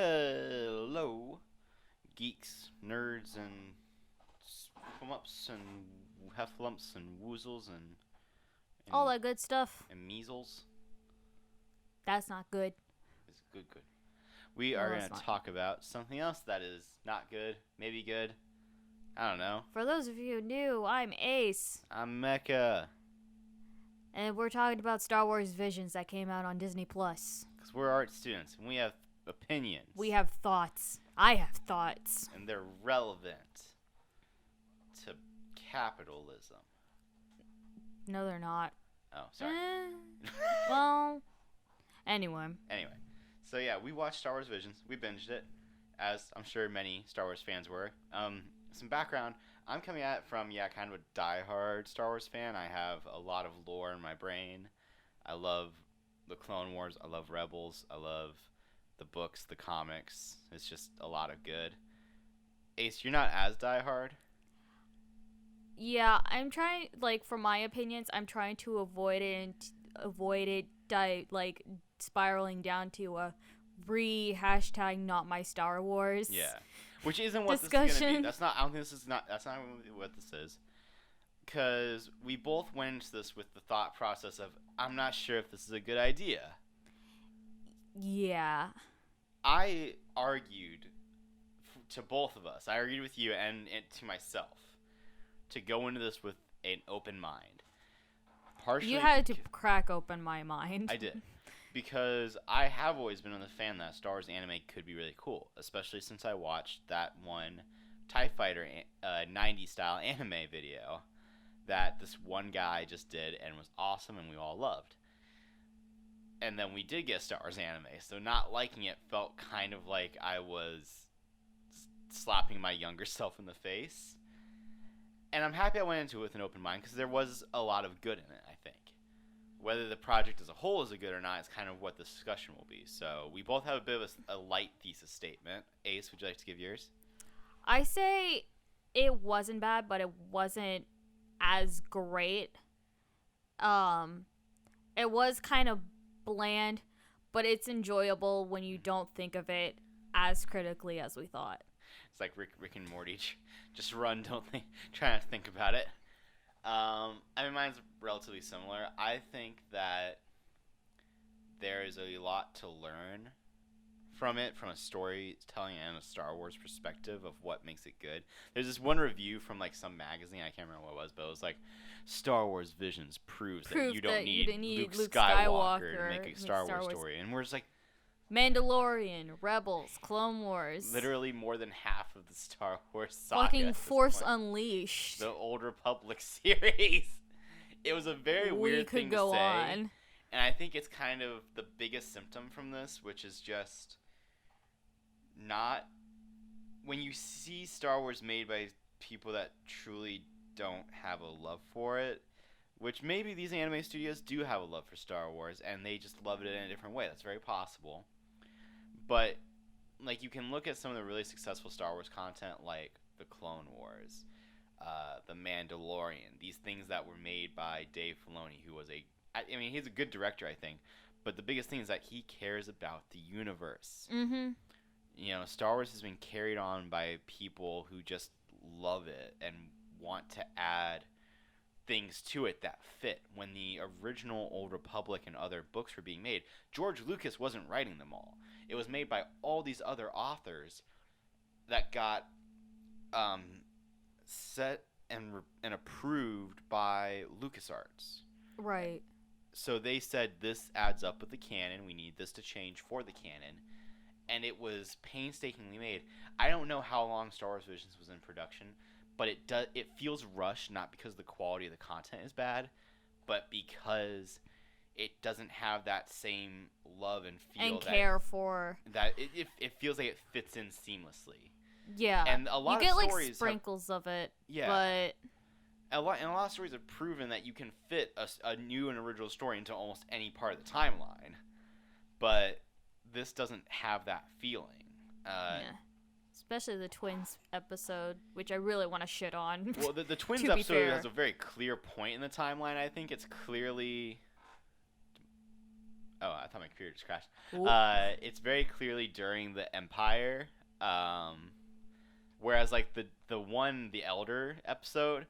Hello, geeks, nerds, and flumps and hefflumps and woozles All that good stuff. and measles. That's not good. It's good. We No, are it's going to not. talk about something else that is not good, maybe good. I don't know. For those of you new, I'm Ace. I'm Mecha, And we're talking about Star Wars Visions that came out on Disney Plus. because we're art students and we have opinions. We have thoughts. I have thoughts. And they're relevant to capitalism. No, they're not. Oh, sorry. Well, anyway. Anyway, so yeah, we watched Star Wars Visions. We binged it, as I'm sure many Star Wars fans were. Some background. I'm coming at it from, kind of a diehard Star Wars fan. I have a lot of lore in my brain. I love the Clone Wars. I love Rebels. I love the books, the comics. It's just a lot of good. Ace, you're not as diehard. Yeah, I'm trying, for my opinions, I'm trying to avoid it spiraling down to a hashtag not my Star Wars. Yeah. Which isn't what Discussion. this is going to be. That's not what this is. Because we both went into this with the thought process of, I'm not sure if this is a good idea. Yeah. I argued to both of us. I argued with you and to myself to go into this with an open mind. Partially You had to crack open my mind. I did. Because I have always been on the fan that Star Wars anime could be really cool, especially since I watched that one TIE Fighter 90s style anime video that this one guy just did and was awesome and we all loved. And then we did get Star Wars anime, so not liking it felt kind of like I was slapping my younger self in the face. And I'm happy I went into it with an open mind because there was a lot of good in it, I think. Whether the project as a whole is a good or not is kind of what the discussion will be. So we both have a bit of a light thesis statement. Ace, would you like to give yours? I say it wasn't bad, but it wasn't as great. It was kind of bland, but it's enjoyable when you don't think of it as critically as we thought. It's like Rick and Morty. Just run, don't think, try not to think about it. Mine's relatively similar. I think that there is a lot to learn from it, from a storytelling and a Star Wars perspective of what makes it good. There's this one review from some magazine, I can't remember what it was, but it was like, Star Wars Visions proves that you don't need Luke Skywalker to make a Star Wars story. And we're just like, Mandalorian, Rebels, Clone Wars. literally more than half of the Star Wars saga. Fucking Force Unleashed. The Old Republic series. It was a very weird thing to say. On. And I think it's kind of the biggest symptom from this, which is just not... When you see Star Wars made by people that truly don't have a love for it, which maybe these anime studios do have a love for Star Wars, and they just love it in a different way. That's very possible. But, you can look at some of the really successful Star Wars content, like the Clone Wars, the Mandalorian, these things that were made by Dave Filoni, who was he's a good director, I think, but the biggest thing is that he cares about the universe. Mm-hmm. Star Wars has been carried on by people who just love it and want to add things to it that fit. When the original Old Republic and other books were being made, George Lucas wasn't writing them all. It was made by all these other authors that got set and approved by LucasArts. Right. So they said, this adds up with the canon. We need this to change for the canon. And it was painstakingly made. I don't know how long Star Wars Visions was in production, but it feels rushed, not because the quality of the content is bad, but because it doesn't have that same love and feel and care for that it feels like it fits in seamlessly. Yeah, and a lot you of get stories sprinkles of it. Yeah, but a lot of stories have proven that you can fit a new and original story into almost any part of the timeline, but this doesn't have that feeling. Yeah. Especially the twins episode, which I really want to shit on. Well, the twins episode has a very clear point in the timeline. I think it's clearly Oh, I thought my computer just crashed. Ooh. It's very clearly during the Empire. Whereas like the Elder episode,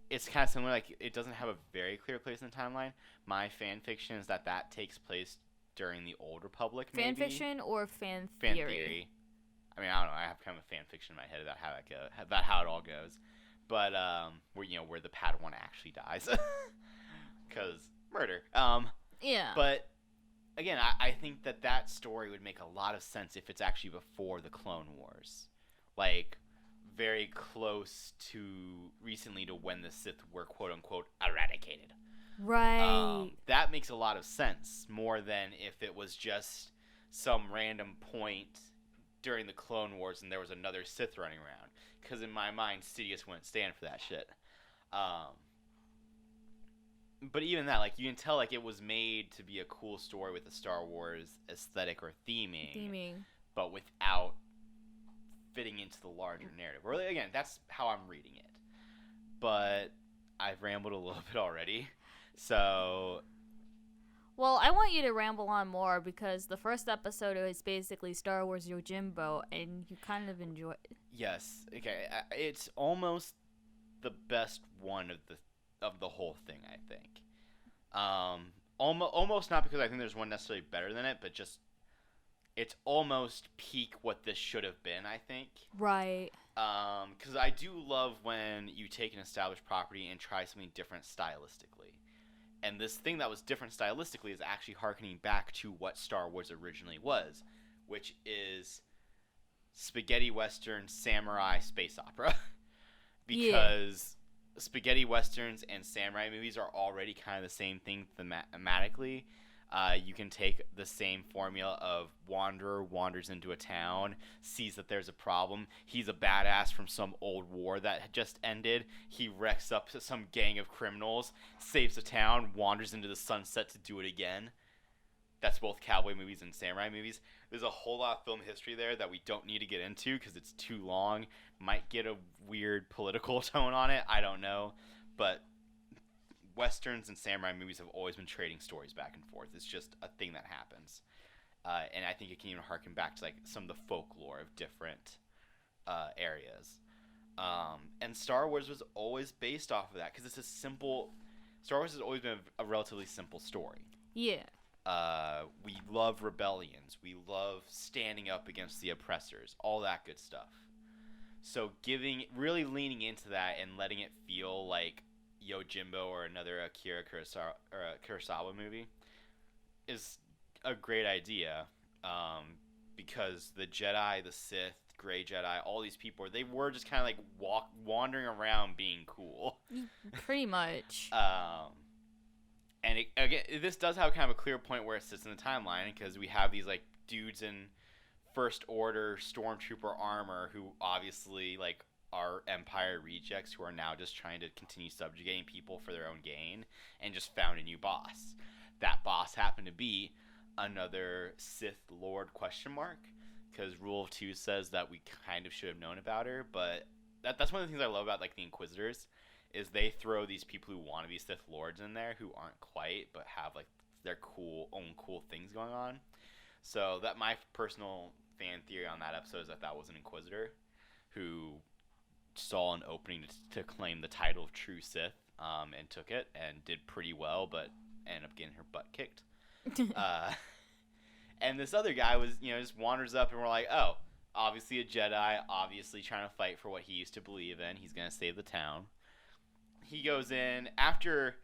it's kind of similar. Like it doesn't have a very clear place in the timeline. My fan fiction is that takes place during the Old Republic. Maybe. Fan fiction or fan theory? I mean, I don't know. I have kind of a fan fiction in my head about how that goes, about how it all goes. But where the Padawan actually dies, because murder. Yeah. But again, I think that story would make a lot of sense if it's actually before the Clone Wars, like very close to recently to when the Sith were quote unquote eradicated. Right. That makes a lot of sense more than if it was just some random point during the Clone Wars and there was another Sith running around. Because in my mind, Sidious wouldn't stand for that shit. But even that, like, you can tell, like, it was made to be a cool story with a Star Wars aesthetic or theming. But without fitting into the larger narrative. Really, again, that's how I'm reading it. But I've rambled a little bit already. So... Well, I want you to ramble on more because the first episode is basically Star Wars Yojimbo, and you kind of enjoy it. Yes. Okay. It's almost the best one of the whole thing, I think. Almost not because I think there's one necessarily better than it, but just it's almost peak what this should have been, I think. Right. Because I do love when you take an established property and try something different stylistically. And this thing that was different stylistically is actually harkening back to what Star Wars originally was, which is spaghetti western samurai space opera. Because spaghetti westerns and samurai movies are already kind of the same thing thematically. You can take the same formula of wanderer wanders into a town, sees that there's a problem. He's a badass from some old war that had just ended. He wrecks up some gang of criminals, saves the town, wanders into the sunset to do it again. That's both cowboy movies and samurai movies. There's a whole lot of film history there that we don't need to get into because it's too long. Might get a weird political tone on it. I don't know. But Westerns and samurai movies have always been trading stories back and forth. It's just a thing that happens. And I think it can even harken back to like some of the folklore of different areas. And Star Wars was always based off of that because it's a simple... Star Wars has always been a relatively simple story. Yeah. We love rebellions. We love standing up against the oppressors. All that good stuff. So really leaning into that and letting it feel like Yojimbo or another Akira Kurosawa movie is a great idea, because the Jedi, the Sith, Grey Jedi, all these people, they were just kind of like wandering around being cool. Pretty much. And again, this does have kind of a clear point where it sits in the timeline because we have these like dudes in First Order Stormtrooper armor who obviously like are Empire rejects who are now just trying to continue subjugating people for their own gain and just found a new boss. That boss happened to be another Sith Lord ? Because Rule of Two says that we kind of should have known about her, but that's one of the things I love about like the Inquisitors is they throw these people who want to be Sith Lords in there who aren't quite but have like their own cool things going on. So that my personal fan theory on that episode is that was an Inquisitor who saw an opening to claim the title of true Sith, and took it and did pretty well, but ended up getting her butt kicked. And this other guy was, just wanders up and we're like, oh, obviously a Jedi, obviously trying to fight for what he used to believe in. He's going to save the town. He goes in after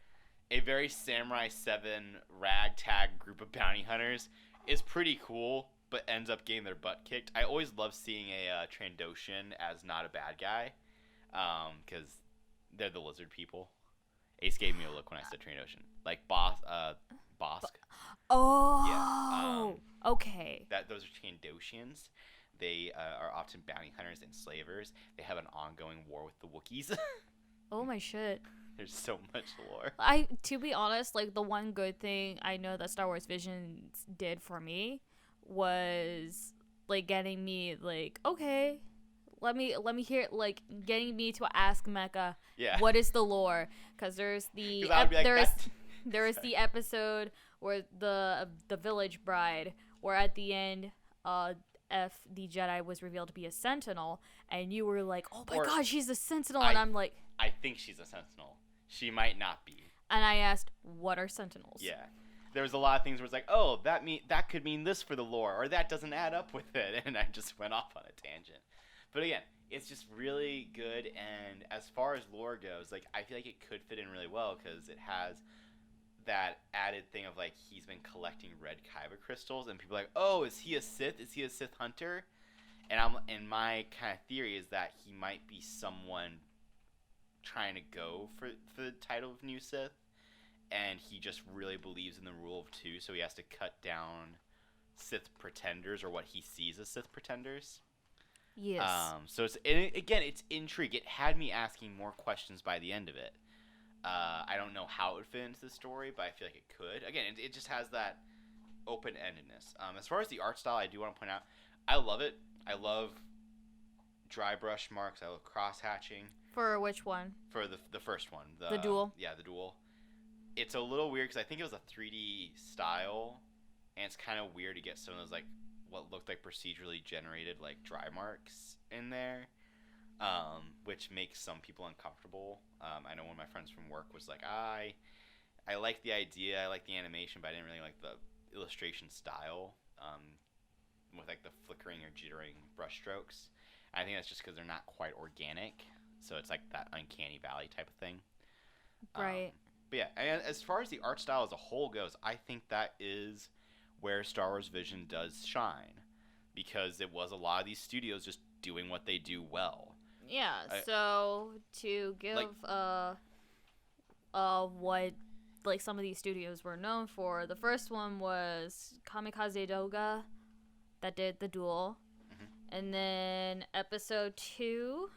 a very Samurai 7 ragtag group of bounty hunters is pretty cool, but ends up getting their butt kicked. I always love seeing a Trandoshan as not a bad guy, because they're the lizard people. Ace gave me a look when I said Trandoshan. Like Bosk. Oh, yeah. Okay. Those are Trandoshans. They are often bounty hunters and slavers. They have an ongoing war with the Wookiees. Oh my shit. There's so much lore. To be honest, like the one good thing I know that Star Wars Visions did for me was like getting me like, okay, let me hear, like getting me to ask Mecha, what is the lore? Because there's the there is the episode where the village bride, where at the end, the Jedi was revealed to be a Sentinel, and you were like, "Oh my God, she's a Sentinel!" And I'm like, I think she's a Sentinel. She might not be. And I asked, "What are Sentinels?" Yeah. There was a lot of things where it's like, oh, that could mean this for the lore, or that doesn't add up with it, and I just went off on a tangent. But again, it's just really good, and as far as lore goes, like, I feel like it could fit in really well, because it has that added thing of, like, he's been collecting red kyber crystals, and people are like, oh, is he a Sith? Is he a Sith hunter? And my kind of theory is that he might be someone trying to go for the title of new Sith, and he just really believes in the rule of two, so he has to cut down Sith pretenders, or what he sees as Sith pretenders. Yes. So it's intrigue. It had me asking more questions by the end of it. I don't know how it would fit into the story, but I feel like it could. Again, it just has that open-endedness. As far as the art style, I do want to point out, I love it. I love dry brush marks. I love cross-hatching. For which one? For the first one. The duel? Yeah, the duel. It's a little weird because I think it was a 3D style, and it's kind of weird to get some of those, like, what looked like procedurally generated, like, dry marks in there, which makes some people uncomfortable. I know one of my friends from work was like, I like the idea, I like the animation, but I didn't really like the illustration style, with, like, the flickering or jittering brush strokes. I think that's just because they're not quite organic, so it's like that uncanny valley type of thing. Right. But yeah, and as far as the art style as a whole goes, I think that is where Star Wars Vision does shine, because it was a lot of these studios just doing what they do well. Yeah, so to give what, like, some of these studios were known for, the first one was Kamikaze Doga, that did the duel. Mm-hmm. And then episode 2,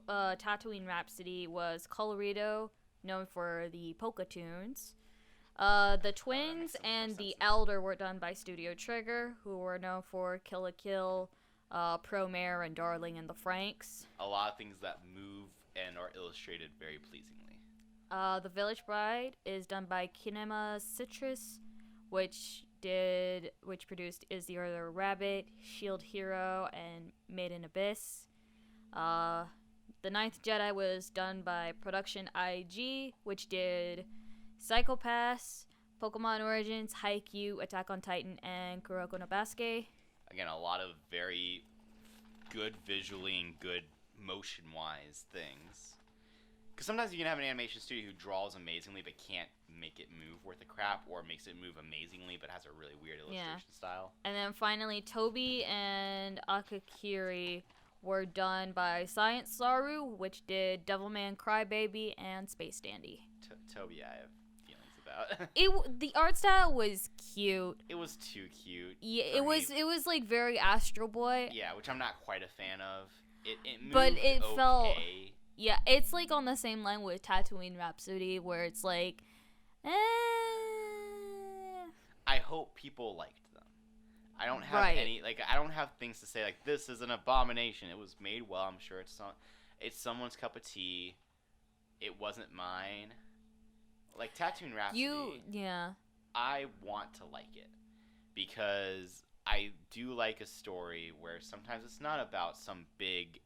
Tatooine Rhapsody, was Colorado, known for the polka tunes. The Twins and the Elder were done by Studio Trigger, who were known for Kill la Kill, Promare, and Darling in the Franxx. A lot of things that move and are illustrated very pleasingly. The Village Bride is done by Kinema Citrus, which produced Is the Other Rabbit, Shield Hero, and Made in Abyss. The Ninth Jedi was done by Production IG, which did Psycho-Pass, Pokemon Origins, Haikyuu, Attack on Titan, and Kuroko no Basuke. Again, a lot of very good visually and good motion-wise things. Because sometimes you can have an animation studio who draws amazingly but can't make it move worth a crap, or makes it move amazingly but has a really weird illustration style. And then finally, Toby and Akakiri were done by Science Saru, which did Devilman Crybaby and Space Dandy. Toby, I have feelings about. The art style was cute. It was too cute. Yeah, it was like very Astro Boy. Yeah, which I'm not quite a fan of. It moved, but it okay. felt. Yeah, it's like on the same line with Tatooine Rhapsody, where it's like, I hope people liked them. I don't have I don't have things to say like, this is an abomination. It was made well. I'm sure it's someone's cup of tea. It wasn't mine. Like Tatooine Rhapsody. I want to like it because I do like a story where sometimes it's not about some big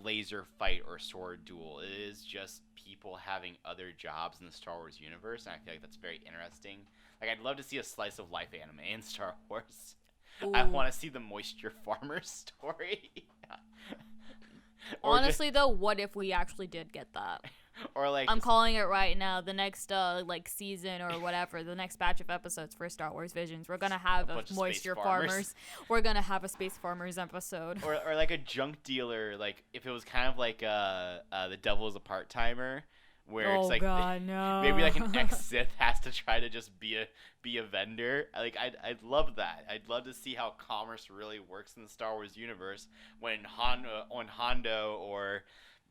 laser fight or sword duel. It is just people having other jobs in the Star Wars universe, and I feel like that's very interesting. Like, I'd love to see a slice of life anime in Star Wars. Ooh. I want to see the Moisture Farmer story. Honestly, though, what if we actually did get that? Or like, I'm calling it right now. The next season or whatever, the next batch of episodes for Star Wars Visions, we're gonna have a Moisture Farmers. We're gonna have a Space Farmers episode. Or like a junk dealer. Like if it was kind of like The Devil is a Part-Timer, where it's like maybe like an ex-Sith has to try to just be a vendor. Like I'd love that. I'd love to see how commerce really works in the Star Wars universe when Hondo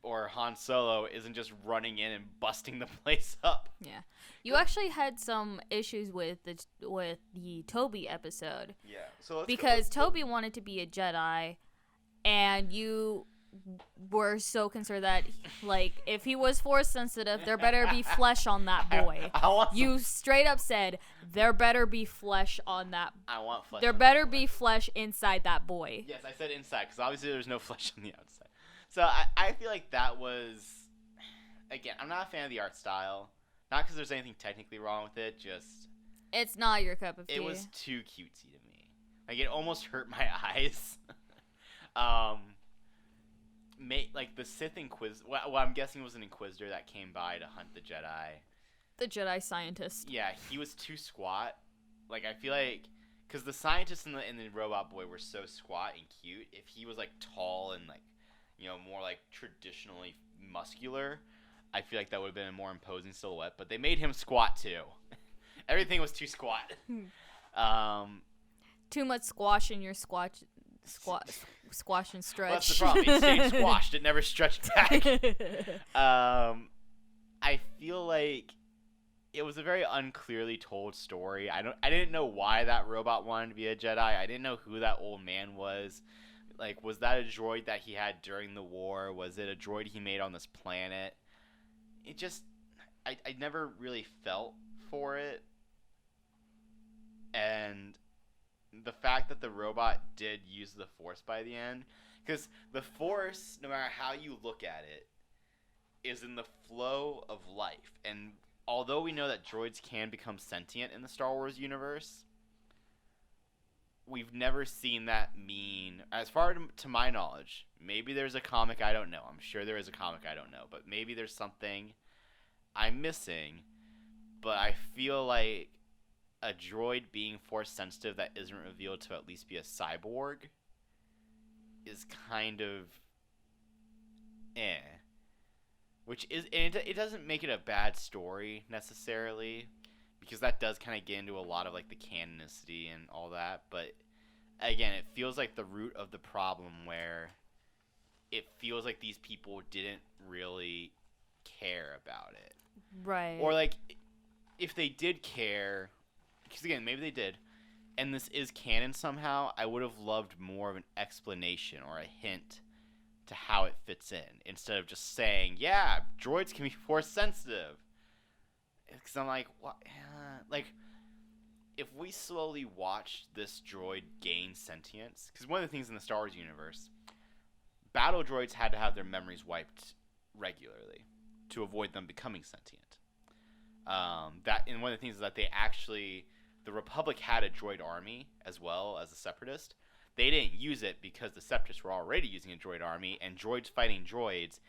or Han Solo isn't just running in and busting the place up. Yeah. You actually had some issues with the Toby episode. Yeah. So because Toby wanted to be a Jedi, and you were so concerned that, like, if he was force sensitive, there better be flesh on that boy. You straight up said, there better be flesh on that. I want flesh. There better be flesh inside that boy. Yes, I said inside, because obviously there's no flesh on the outside. So I feel like that was, again, I'm not a fan of the art style. Not because there's anything technically wrong with it, just... It's not your cup of tea. It was too cutesy to me. Like, it almost hurt my eyes. Like, the Sith Inquisitor... Well, I'm guessing was an Inquisitor that came by to hunt the Jedi. The Jedi scientist. Yeah, he was too squat. Like, I feel like... Because the scientists and the robot boy were so squat and cute. If he was, like, tall and, like, you know, more, like, traditionally muscular... I feel like that would have been a more imposing silhouette, but they made him squat too. Everything was too squat. Too much squash in your squash and stretch. Well, that's the problem. It stayed squashed. It never stretched back. I feel like it was a very unclearly told story. I didn't know why that robot wanted to be a Jedi. I didn't know who that old man was. Like, was that a droid that he had during the war? Was it a droid he made on this planet? It just, I never really felt for it. And the fact that the robot did use the Force by the end, because the Force, no matter how you look at it, is in the flow of life. And although we know that droids can become sentient in the Star Wars universe, we've never seen that mean, as far to my knowledge, maybe there's a comic I don't know. I'm sure there is a comic I don't know, but maybe there's something I'm missing. But I feel like a droid being force sensitive that isn't revealed to at least be a cyborg is kind of which is, and it doesn't make it a bad story necessarily, because that does kind of get into a lot of like the canonicity and all that. But again, it feels like the root of the problem, where it feels like these people didn't really care about it, right? Or like, if they did care, because again, maybe they did, and this is canon somehow, I would have loved more of an explanation or a hint to how it fits in, instead of just saying, yeah, droids can be force sensitive. Because I'm like, what? Like, if we slowly watch this droid gain sentience, because one of the things in the Star Wars universe, battle droids had to have their memories wiped regularly to avoid them becoming sentient. And one of the things is that the Republic had a droid army as well as a Separatist. They didn't use it because the Separatists were already using a droid army, and droids fighting droids,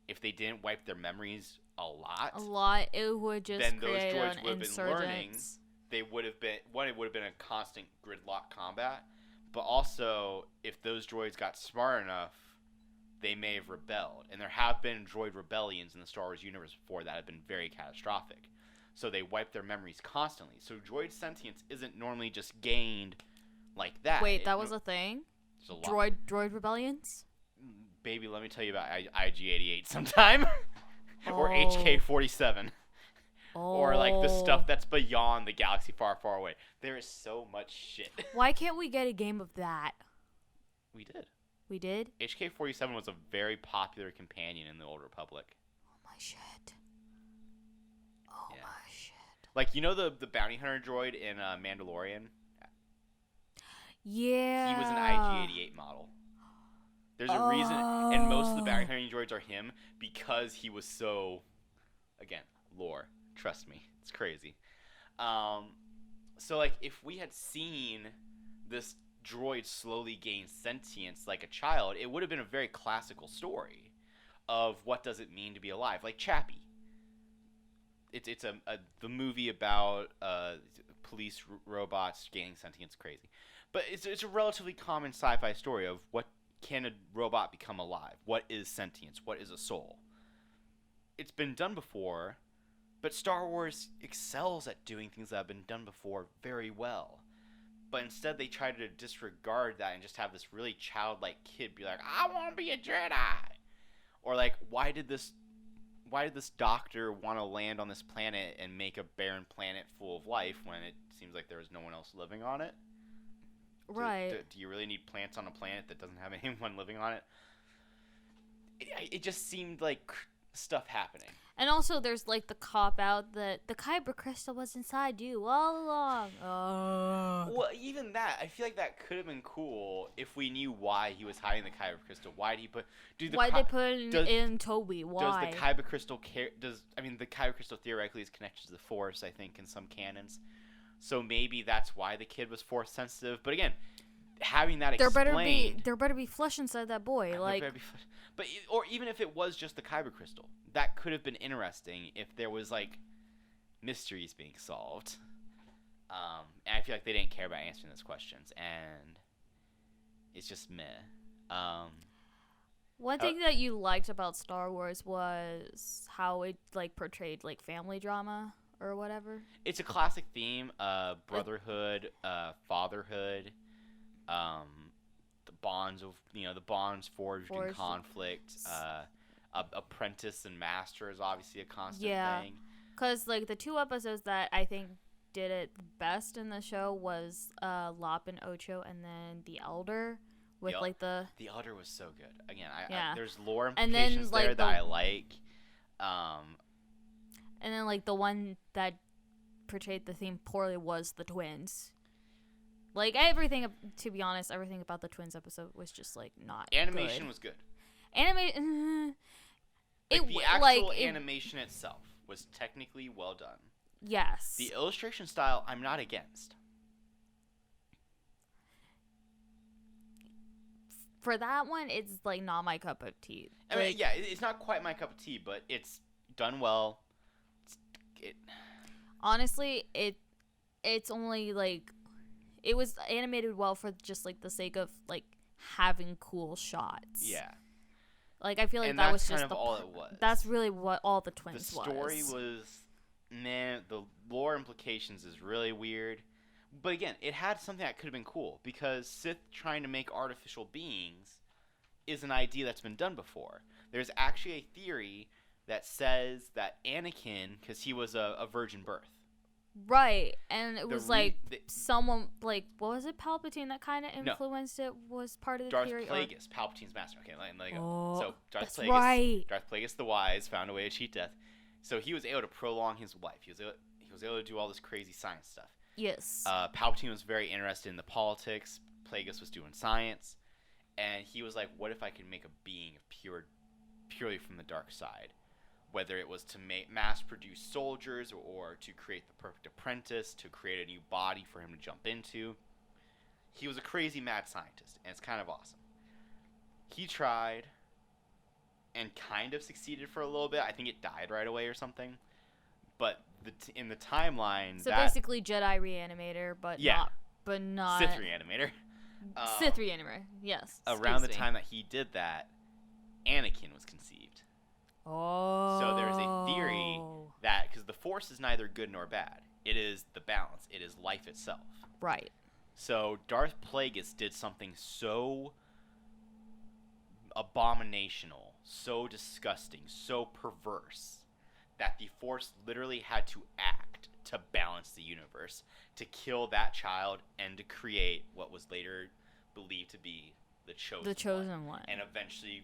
if they didn't wipe their memories a lot, it would just then create those droids an would have been learning. insurgence. They would have been, one, it would have been a constant gridlock combat, but also, if those droids got smart enough, they may have rebelled. And there have been droid rebellions in the Star Wars universe before that have been very catastrophic. So they wipe their memories constantly. So droid sentience isn't normally just gained like that. Wait, that was a thing? Droid rebellions? Baby, let me tell you about IG-88 sometime. Or HK-47. Or like the stuff that's beyond the galaxy far, far away. There is so much shit. Why can't we get a game of that? We did. We did? HK-47 was a very popular companion in the Old Republic. Oh my shit. Oh my shit. Like, you know the bounty hunter droid in Mandalorian? Yeah. He was an IG-88 model. There's a reason, and most of the bounty hunting droids are him, because he was so, again, lore. Trust me, it's crazy. So, like, if we had seen this droid slowly gain sentience like a child, it would have been a very classical story of what does it mean to be alive. Like Chappie. It's the movie about police robots gaining sentience. Crazy. But it's a relatively common sci-fi story of what can a robot become alive? What is sentience? What is a soul? It's been done before, but Star Wars excels at doing things that have been done before very well. But instead they try to disregard that and just have this really childlike kid be like, I want to be a Jedi! Or like, why did this doctor want to land on this planet and make a barren planet full of life when it seems like there was no one else living on it? Right. Do you really need plants on a planet that doesn't have anyone living on it? it just seemed like stuff happening. And also, there's like the cop out that the kyber crystal was inside you all along. Well, even that, I feel like that could have been cool if we knew why he was hiding the kyber crystal. Why did he put? Why they put in Toby? Why? Does the kyber crystal care? The kyber crystal theoretically is connected to the Force? I think in some canons. So maybe that's why the kid was Force sensitive. But again, having that explained, there better be flesh inside that boy. Or even if it was just the kyber crystal, that could have been interesting if there was like mysteries being solved. And I feel like they didn't care about answering those questions, and it's just meh. One thing that you liked about Star Wars was how it like portrayed like family drama or whatever. It's a classic theme: brotherhood, fatherhood, the bonds forged in conflict. Apprentice and master is obviously a constant thing. Because like the 2 episodes that I think did it best in the show was Lop and Ocho, and then the Elder with the Elder was so good. Again, there's lore implications implications there that I like. And then like the one that portrayed the theme poorly was the twins. Like everything, to be honest, everything about the twins episode was just like not. Animation was good. Animation itself was technically well done. Yes. The illustration style, I'm not against. For that one, it's like not my cup of tea. It's not quite my cup of tea, but it's done well. Honestly, it's only like it was animated well for just like the sake of like having cool shots. Yeah. Like I feel like that was kind just of all it was. That's really what all the twins was. The story was, man. The lore implications is really weird, but again, it had something that could have been cool because Sith trying to make artificial beings is an idea that's been done before. There's actually a theory that says that Anakin, because he was a virgin birth. Right, and it was someone like what was it, Palpatine that kind of influenced it was part of the theory. Darth Plagueis, Palpatine's master. Okay, let go. So Darth Plagueis, right. Darth Plagueis the Wise found a way to cheat death, so he was able to prolong his life. He was able to do all this crazy science stuff. Yes. Palpatine was very interested in the politics. Plagueis was doing science, and he was like, "What if I could make a being purely from the dark side?" Whether it was to mass-produce soldiers or to create the perfect apprentice, to create a new body for him to jump into. He was a crazy mad scientist, and it's kind of awesome. He tried and kind of succeeded for a little bit. I think it died right away or something. But in the timeline... So basically Jedi Reanimator, but not... Sith Reanimator. Sith Reanimator, yes. Around the time that he did that, Anakin was conceived. Oh. So there's a theory that, because the Force is neither good nor bad, it is the balance. It is life itself. Right. So Darth Plagueis did something so abominational, so disgusting, so perverse, that the Force literally had to act to balance the universe, to kill that child and to create what was later believed to be the chosen one. And eventually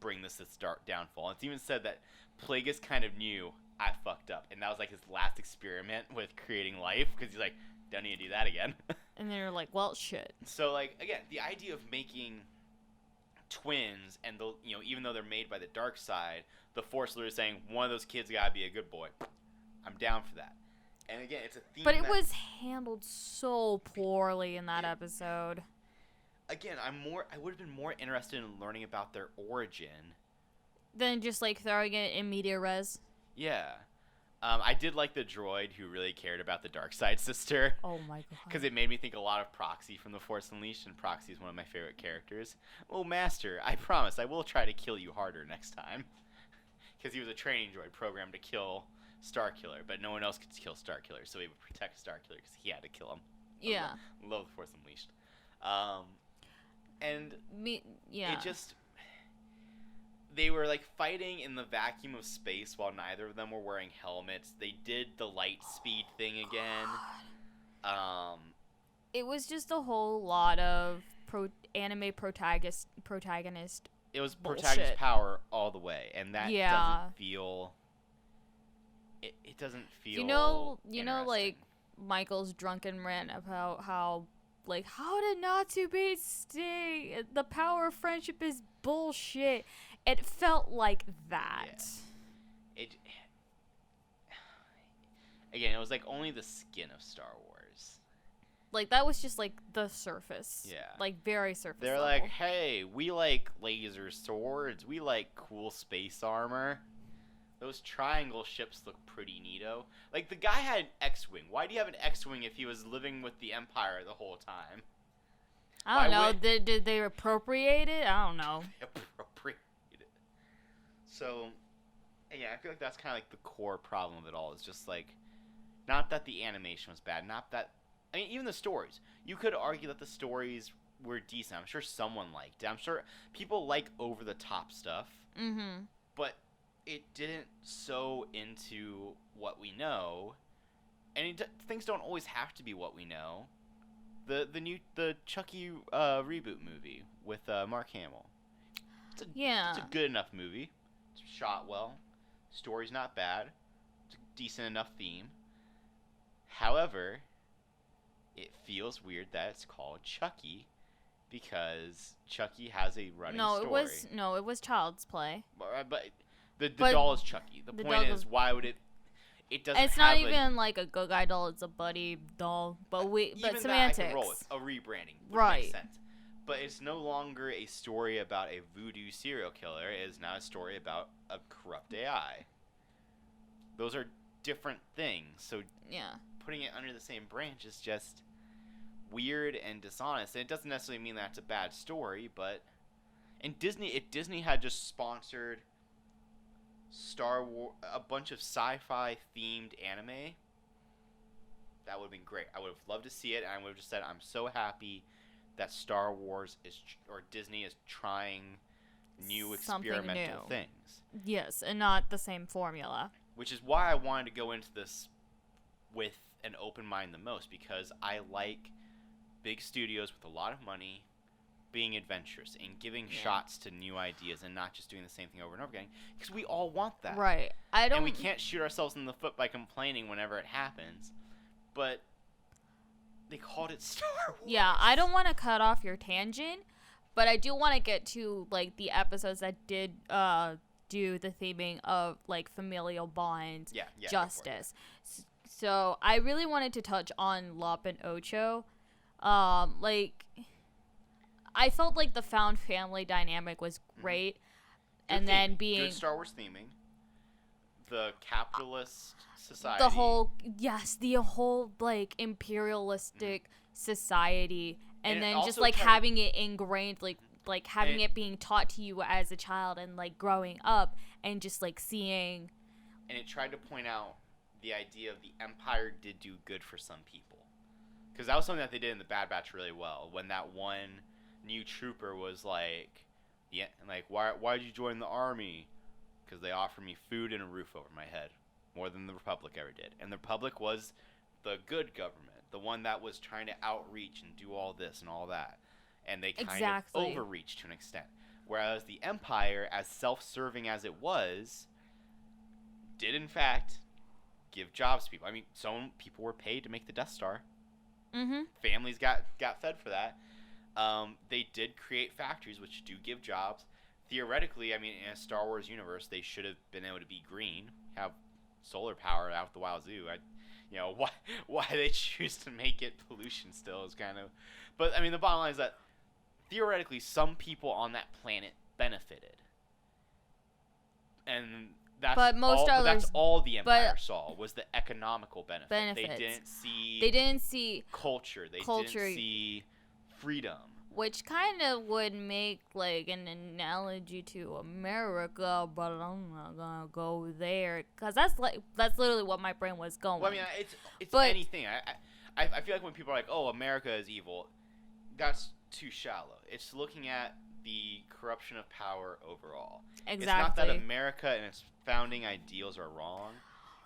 bring the Sith's downfall. It's even said that Plagueis kind of knew I fucked up, and that was like his last experiment with creating life, because he's like, don't need to do that again. And they're like, well, shit. So like again, the idea of making twins, and even though they're made by the dark side, the Force literally saying one of those kids gotta be a good boy. I'm down for that. And again, it's a theme. But it was handled so poorly in that episode. Again, I would have been more interested in learning about their origin than just like throwing it in media res. Yeah. I did like the droid who really cared about the dark side sister. Oh my god. Because it made me think a lot of Proxy from The Force Unleashed, and Proxy is one of my favorite characters. Oh, Master, I promise I will try to kill you harder next time. Because he was a training droid programmed to kill Starkiller, but no one else could kill Starkiller, so he would protect Starkiller because he had to kill him. Yeah. Love The Force Unleashed. It just... They were like fighting in the vacuum of space while neither of them were wearing helmets. They did the light speed thing again. It was just a whole lot of anime protagonist it was bullshit. protagonist power all the way, and that Yeah. doesn't feel. It doesn't feel. You know, interesting. like Michael's drunken rant about how did Natsu beat Sting? The power of friendship is bullshit. It felt like that. Yeah. Again, it was like only the skin of Star Wars. Like that was just like the surface. Yeah. Like very surface. They're level. like, hey, we like laser swords. We like cool space armor. Those triangle ships look pretty neato. Like, the guy had an X-Wing. Why do you have an X-Wing if he was living with the Empire the whole time? I don't know. Did they appropriate it? I don't know. Appropriate it. So, yeah, I feel like that's kind of like the core problem of it all. It's just like, not that the animation was bad. Not that... I mean, even the stories. You could argue that the stories were decent. I'm sure someone liked it. I'm sure people like over-the-top stuff. Mm-hmm. But... it didn't sew into what we know, and things don't always have to be what we know. The Chucky reboot movie with Mark Hamill. It's a good enough movie. It's shot well. Story's not bad. It's a decent enough theme. However, it feels weird that it's called Chucky because Chucky has a running story. It was Child's Play. But the doll is Chucky. The point is, why would it? It doesn't. It's not even like a good guy doll. It's a buddy doll. But even semantics. That I can roll with. A rebranding would make sense. But it's no longer a story about a voodoo serial killer. It is now a story about a corrupt AI. Those are different things. So yeah, putting it under the same branch is just weird and dishonest. And it doesn't necessarily mean that's a bad story. But if Disney had just sponsored Star Wars, a bunch of sci-fi themed anime, that would have been great. I would have loved to see it, and I would have just said, I'm so happy that Star Wars or Disney is trying new experimental things. Yes, and not the same formula. Which is why I wanted to go into this with an open mind the most, because I like big studios with a lot of money being adventurous and giving shots to new ideas and not just doing the same thing over and over again, because we all want that. Right. And we can't shoot ourselves in the foot by complaining whenever it happens. But they called it Star Wars. Yeah, I don't want to cut off your tangent, but I do want to get to like the episodes that did do the theming of like familial bonds, justice. So I really wanted to touch on Lop and Ocho. Like, I felt like the found family dynamic was great, and then being good Star Wars theming, the capitalist society, the whole like imperialistic society, and then just like having it ingrained, like having it being taught to you as a child, and like growing up and just like seeing. And it tried to point out the idea of the Empire did do good for some people, because that was something that they did in the Bad Batch really well. When that one new trooper was like, why'd you join the army? Because they offered me food and a roof over my head, more than the Republic ever did. And the Republic was the good government, the one that was trying to outreach and do all this and all that. And they kind of overreached to an extent. Whereas the Empire, as self-serving as it was, did in fact give jobs to people. I mean, some people were paid to make the Death Star. Mm-hmm. Families got fed for that. They did create factories, which do give jobs. Theoretically, I mean, in a Star Wars universe, they should have been able to be green, have solar power out the wazoo. Why they choose to make it pollution still is kind of... But, I mean, the bottom line is that, theoretically, some people on that planet benefited. And that's all the Empire saw, was the economical benefit. They didn't see culture. They didn't see freedom. Which kind of would make like an analogy to America, but I'm not gonna go there because that's literally what my brain was going. Well, I mean, it's anything. I feel like when people are like, "Oh, America is evil," that's too shallow. It's looking at the corruption of power overall. Exactly. It's not that America and its founding ideals are wrong.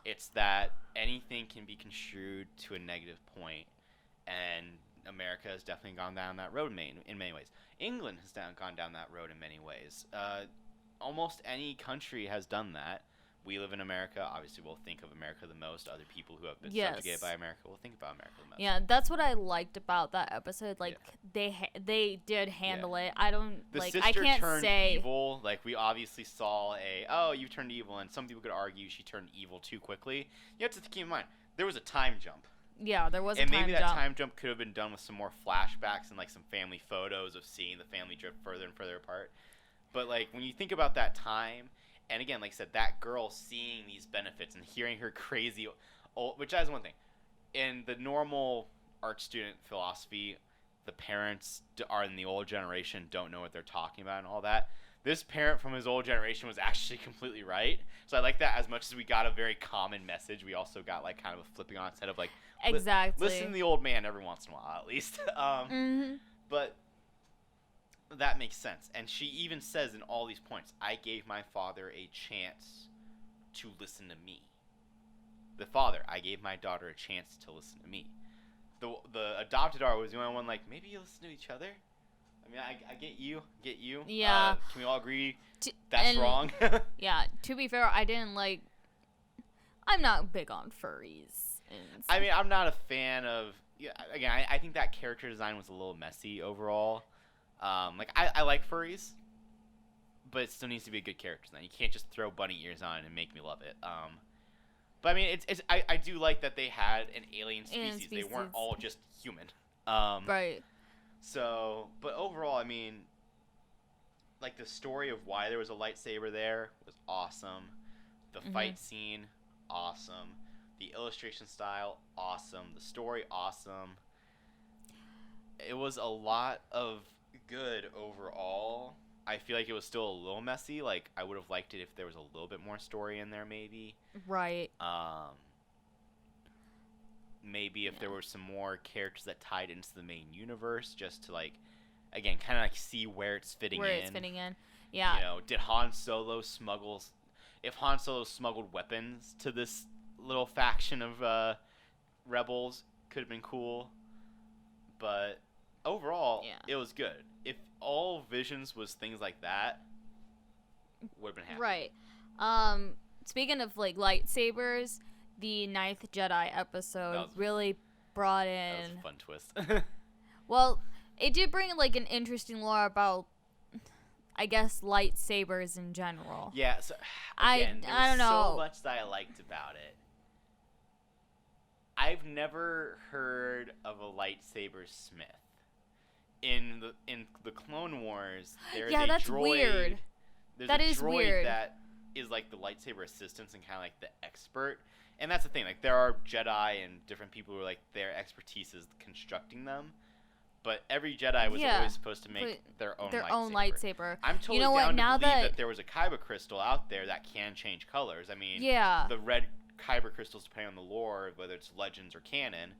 It's that anything can be construed to a negative point, and America has definitely gone down that road in many ways. England has gone down that road in many ways. Almost any country has done that. We live in America. Obviously, we'll think of America the most. Other people who have been subjugated by America will think about America the most. Yeah, that's what I liked about that episode. Like, they did handle it. I don't, the like, sister I can't turned say... evil. Like, we obviously saw you turned evil, and some people could argue she turned evil too quickly. You have to keep in mind, there was a time jump. Yeah, there was a time jump. And maybe that time jump could have been done with some more flashbacks and, like, some family photos of seeing the family drift further and further apart. But, like, when you think about that time... And again, like I said, that girl seeing these benefits and hearing her crazy, which is one thing. In the normal art student philosophy, the parents are in the old generation, don't know what they're talking about and all that. This parent from his old generation was actually completely right. So I like that. As much as we got a very common message, we also got like kind of a flipping on its head of like, exactly. Listen to the old man every once in a while, at least. But that makes sense. And she even says in all these points, I gave my father a chance to listen to me. The father, I gave my daughter a chance to listen to me. The adopted daughter was the only one like, maybe you listen to each other? I mean, I get you. Yeah. Can we all agree that's wrong? Yeah, to be fair, I'm not big on furries. I mean, I'm not a fan of... Yeah, again, I think that character design was a little messy overall. I like furries, but it still needs to be a good character design. You can't just throw bunny ears on and make me love it. But I mean, I do like that they had an alien species. They weren't all just human. Right. So, but overall, I mean, like the story of why there was a lightsaber there was awesome. The fight scene, awesome. The illustration style, awesome. The story, awesome. It was a lot of good overall. I feel like it was still a little messy. Like, I would have liked it if there was a little bit more story in there, maybe. Right. Maybe if there were some more characters that tied into the main universe, just to, like, again, kind of, like, see where it's fitting in. Yeah. You know, did Han Solo smuggle... If Han Solo smuggled weapons to this little faction of rebels, could have been cool. But overall, it was good. If all Visions was things like that, would have been happy. Right. Speaking of, like, lightsabers, the Ninth Jedi episode really brought in... That was a fun twist. Well, it did bring, like, an interesting lore about, I guess, lightsabers in general. Yeah, so, again, I don't know. So much that I liked about it. I've never heard of a lightsaber smith. In the Clone Wars, there's a droid. That's weird. There's a droid that is like the lightsaber assistants and kind of like the expert. And that's the thing. Like, there are Jedi and different people who are like their expertise is constructing them. But every Jedi was always supposed to make their own lightsaber. I'm totally down to believe that there was a kyber crystal out there that can change colors. I mean, the red kyber crystals, depending on the lore, whether it's legends or canon,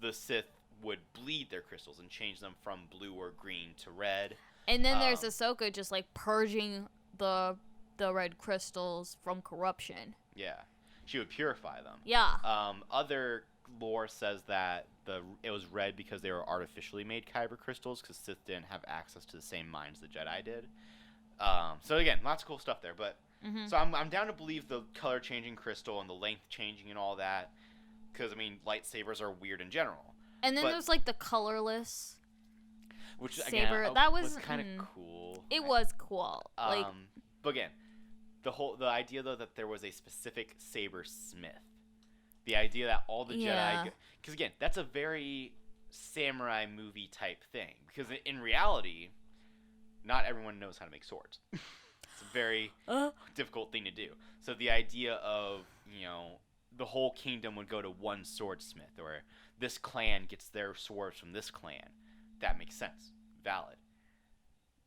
the Sith would bleed their crystals and change them from blue or green to red. And then there's Ahsoka just like purging the red crystals from corruption. Yeah, she would purify them. Yeah. Other lore says that it was red because they were artificially made kyber crystals because Sith didn't have access to the same minds the Jedi did. So again, lots of cool stuff there. But so I'm down to believe the color changing crystal and the length changing and all that, because I mean lightsabers are weird in general. And then there's like the colorless, which saber. Again, that was kind of cool. It was cool. But again, the idea though that there was a specific saber smith, the idea that all the Jedi, because again, that's a very samurai movie type thing. Because in reality, not everyone knows how to make swords. It's a very difficult thing to do. So the idea of, the whole kingdom would go to one swordsmith, or this clan gets their swords from this clan. That makes sense. Valid.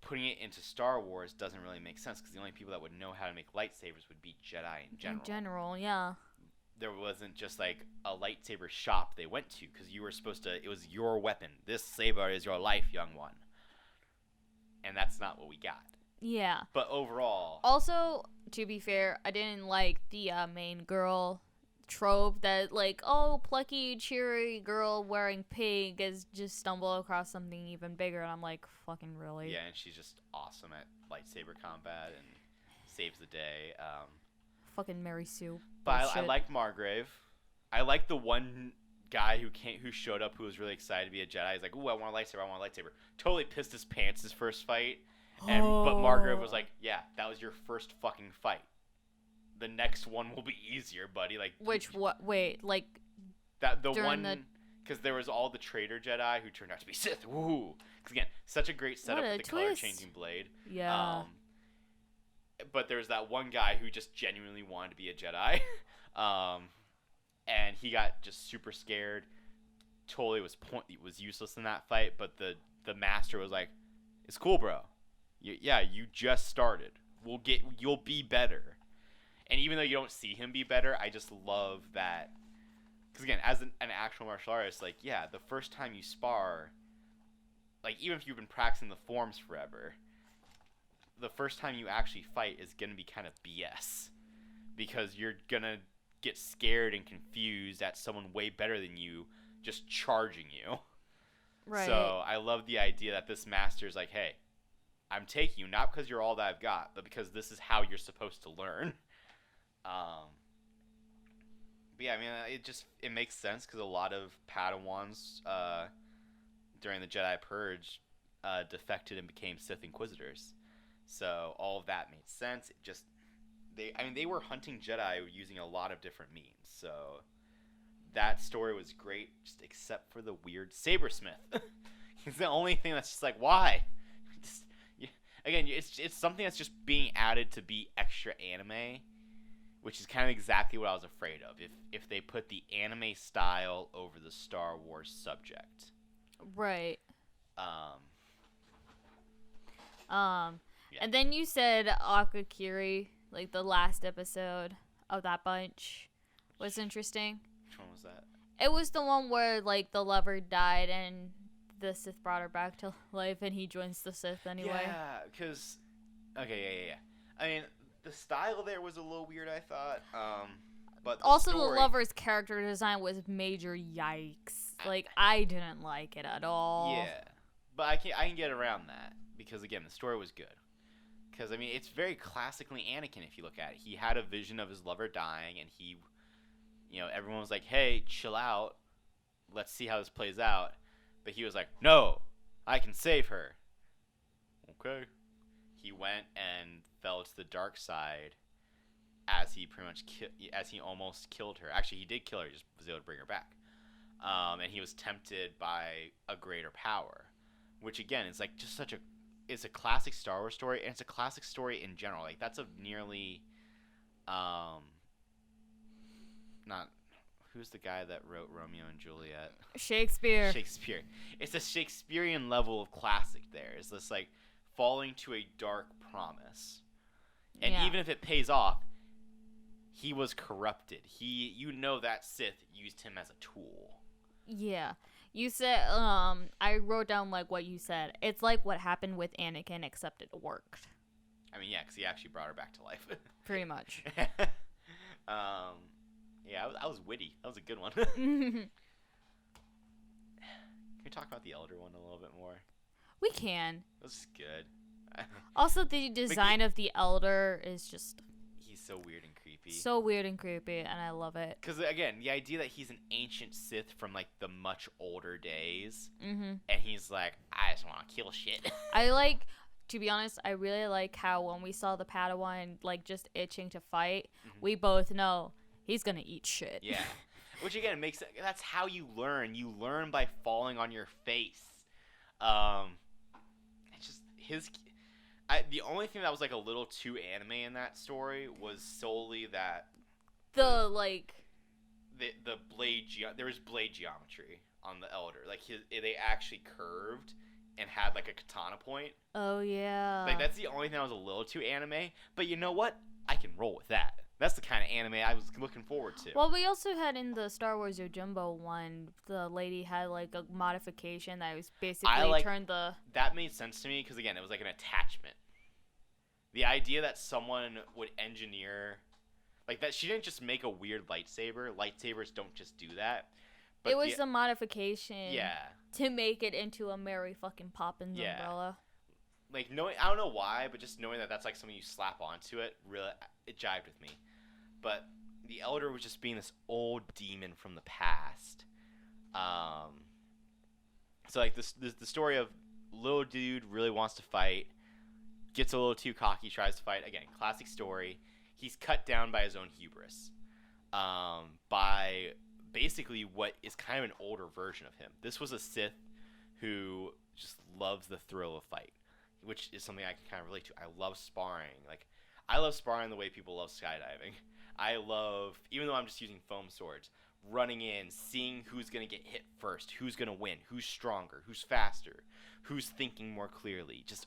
Putting it into Star Wars doesn't really make sense, because the only people that would know how to make lightsabers would be Jedi in general. In general, yeah. There wasn't just like a lightsaber shop they went to, because you were supposed to, it was your weapon. This saber is your life, young one. And that's not what we got. Yeah. But overall... Also, to be fair, I didn't like the main girl trope that like, oh, plucky, cheery girl wearing pink is just stumble across something even bigger, and I'm like, fucking really? Yeah, and she's just awesome at lightsaber combat and saves the day. Fucking Mary Sue. But I like Margrave. I like the one guy who showed up who was really excited to be a Jedi. He's like, ooh, I want a lightsaber, I want a lightsaber. Totally pissed his pants his first fight. But Margrave was like, yeah, that was your first fucking fight. The next one will be easier, buddy. Like, wait, like that the one because there was all the traitor Jedi who turned out to be Sith. Woo! Because again, such a great setup with the color changing blade. Yeah. But there was that one guy who just genuinely wanted to be a Jedi, and he got just super scared. Totally was useless in that fight. But the master was like, "It's cool, bro. You just started. You'll be better." And even though you don't see him be better, I just love that. Because again, as an actual martial artist, like, yeah, the first time you spar, like, even if you've been practicing the forms forever, the first time you actually fight is going to be kind of BS. Because you're going to get scared and confused at someone way better than you just charging you. Right. So I love the idea that this master is like, hey, I'm taking you not because you're all that I've got, but because this is how you're supposed to learn. But yeah, I mean, it makes sense because a lot of Padawans during the Jedi Purge defected and became Sith Inquisitors. So all of that made sense. They were hunting Jedi using a lot of different means. So that story was great, just except for the weird Sabersmith. He's the only thing that's just like, why? Again, it's something that's just being added to be extra anime. Which is kind of exactly what I was afraid of. If they put the anime style over the Star Wars subject. Right. Yeah. And then you said Akakiri, like the last episode of that bunch, was interesting. Which one was that? It was the one where like the lover died and the Sith brought her back to life, and he joins the Sith anyway. Yeah, because yeah. I mean, the style there was a little weird, I thought. But also the lover's character design was major yikes. Like, I didn't like it at all. Yeah, but I can get around that because again, the story was good. Because I mean, it's very classically Anakin if you look at it. He had a vision of his lover dying, and everyone was like, "Hey, chill out. Let's see how this plays out." But he was like, "No, I can save her." Okay. He went and fell to the dark side as he almost killed her. Actually, he did kill her. He just was able to bring her back. And he was tempted by a greater power, which again is like just it's a classic Star Wars story, and it's a classic story in general. Like that's a nearly, not who's the guy that wrote Romeo and Juliet? Shakespeare. It's a Shakespearean level of classic. There is this like falling to a dark promise. And even if it pays off, he was corrupted. That Sith used him as a tool. Yeah. You said, I wrote down like what you said. It's like what happened with Anakin, except it worked. I mean, yeah, because he actually brought her back to life. Pretty much. Yeah, I was witty. That was a good one. Can we talk about the Elder one a little bit more? We can. This is good. Also, the design of the Elder is just... He's so weird and creepy. So weird and creepy, and I love it. Because, again, the idea that he's an ancient Sith from, like, the much older days, mm-hmm. and he's like, I just want to kill shit. To be honest, I really like how when we saw the Padawan, like, just itching to fight, mm-hmm. we both know he's gonna eat shit. Yeah. Which, again, that's how you learn. You learn by falling on your face. It's just the only thing that was like a little too anime in that story was solely that the blade there was blade geometry on the Elder. Like they actually curved and had like a katana point. Oh yeah. Like that's the only thing that was a little too anime. But you know what? I can roll with that. That's the kind of anime I was looking forward to. Well, we also had in the Star Wars Yojimbo one, the lady had like a modification that was basically turned the... That made sense to me because, again, it was like an attachment. The idea that someone would engineer... Like that, she didn't just make a weird lightsaber. Lightsabers don't just do that. But It was the modification yeah, to make it into a Mary fucking Poppins Yeah. umbrella. like knowing, I don't know why, but just knowing that that's like something you slap onto it, really, it jived with me. But the Elder was just being this old demon from the past. So like this the story of little dude really wants to fight, gets a little too cocky, tries to fight again. Classic story. He's cut down by his own hubris, by basically what is kind of an older version of him. This was a Sith who just loves the thrill of fight, which is something I can kind of relate to. I love sparring. Like, I love sparring the way people love skydiving. I love, even though I'm just using foam swords, running in, seeing who's going to get hit first, who's going to win, who's stronger, who's faster, who's thinking more clearly. Just,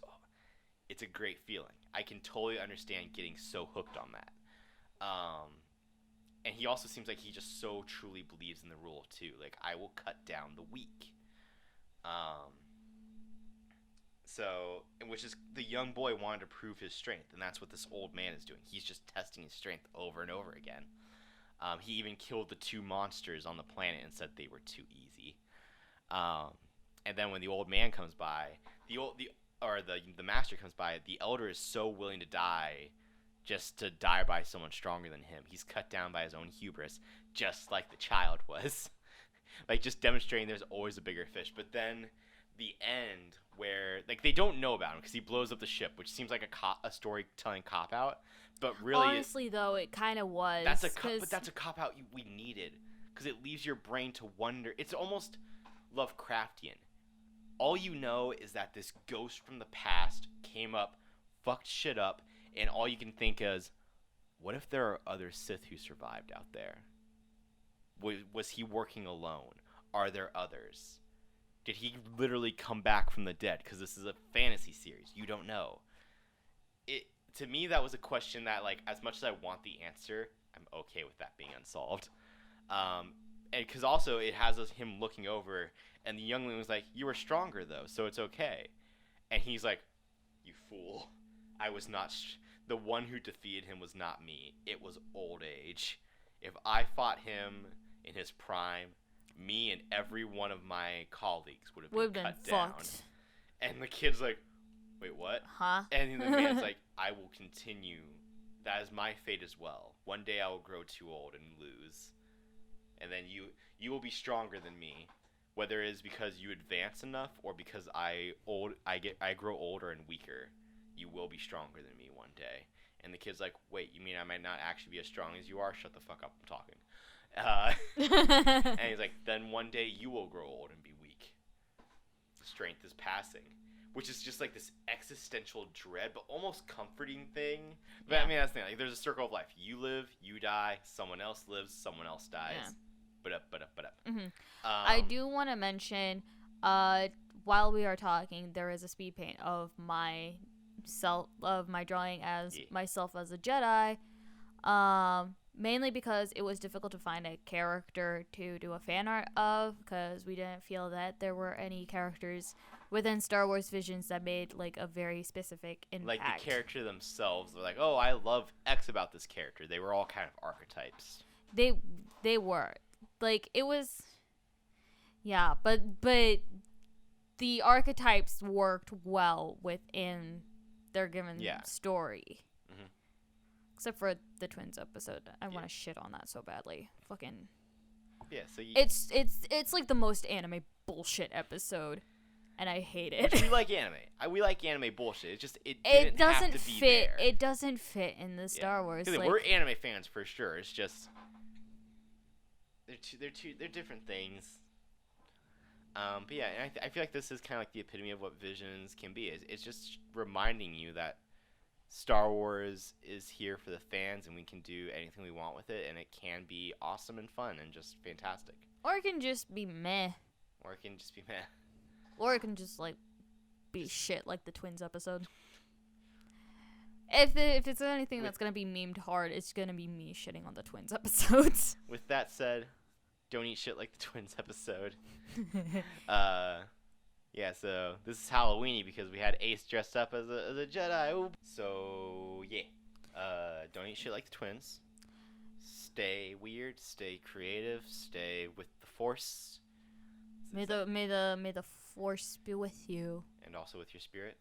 it's a great feeling. I can totally understand getting so hooked on that. And he also seems like he just so truly believes in the rule, too. Like, I will cut down the weak. Which is, the young boy wanted to prove his strength, and that's what this old man is doing. He's just testing his strength over and over again. He even killed the 2 monsters on the planet and said they were too easy. And then when the old man comes by, the master comes by, the Elder is so willing to die just to die by someone stronger than him. He's cut down by his own hubris, just like the child was. Like, just demonstrating there's always a bigger fish. But then the end, where, like, they don't know about him because he blows up the ship, which seems like a storytelling cop-out. But really, honestly, though, it kind of was. But that's a cop-out we needed, because it leaves your brain to wonder. It's almost Lovecraftian. All you know is that this ghost from the past came up, fucked shit up, and all you can think is, what if there are other Sith who survived out there? Was he working alone? Are there others? Did he literally come back from the dead? Because this is a fantasy series. You don't know. To me, that was a question that, like, as much as I want the answer, I'm okay with that being unsolved. And because also it has him looking over, and the youngling was like, "You were stronger though, so it's okay." And he's like, "You fool! I was not. The one who defeated him was not me. It was old age. If I fought him in his prime, me and every one of my colleagues would have been cut down." Fucked. And the kid's like, "Wait, what?" Huh? And the man's like, "I will continue. That is my fate as well. One day I will grow too old and lose. And then you will be stronger than me. Whether it is because you advance enough or because I grow older and weaker, you will be stronger than me one day." And the kid's like, "Wait, you mean I might not actually be as strong as you are? Shut the fuck up, I'm talking." And he's like, "Then one day you will grow old and be weak. Strength is passing." Which is just like this existential dread, but almost comforting thing. But Yeah. I mean, that's the thing. Like, there's a circle of life. You live, you die, someone else lives, someone else dies. Yeah. But up. Mm-hmm. I do want to mention, while we are talking, there is a speed paint of my drawing as myself as a Jedi. Mainly because it was difficult to find a character to do a fan art of, because we didn't feel that there were any characters within Star Wars Visions that made like a very specific impact. Like the character themselves, they're like, "Oh, I love X about this character." They were all kind of archetypes. They were. Like, it was, yeah, but the archetypes worked well within their given story. Mm-hmm. Except for the twins episode. I want to shit on that so badly. Fucking. Yeah, so it's like the most anime bullshit episode, and I hate it. Which we like anime. We like anime bullshit. It's just it doesn't have to be fit. there. It doesn't fit in the Star Wars. Like, we're anime fans for sure. It's just they're different things. But yeah, and I feel like this is kind of like the epitome of what Visions can be. It's just reminding you that Star Wars is here for the fans, and we can do anything we want with it, and it can be awesome and fun and just fantastic. Or it can just be meh. Or it can just be meh. Or it can just like be shit like the twins episode. If it's anything that's gonna be memed hard, it's gonna be me shitting on the twins episodes. With that said, don't eat shit like the twins episode. Yeah, so this is Halloweeny because we had Ace dressed up as a Jedi. Ooh. So yeah, don't eat shit like the twins. stay weird, stay creative, stay with the Force. May the force be with you. And also with your spirit.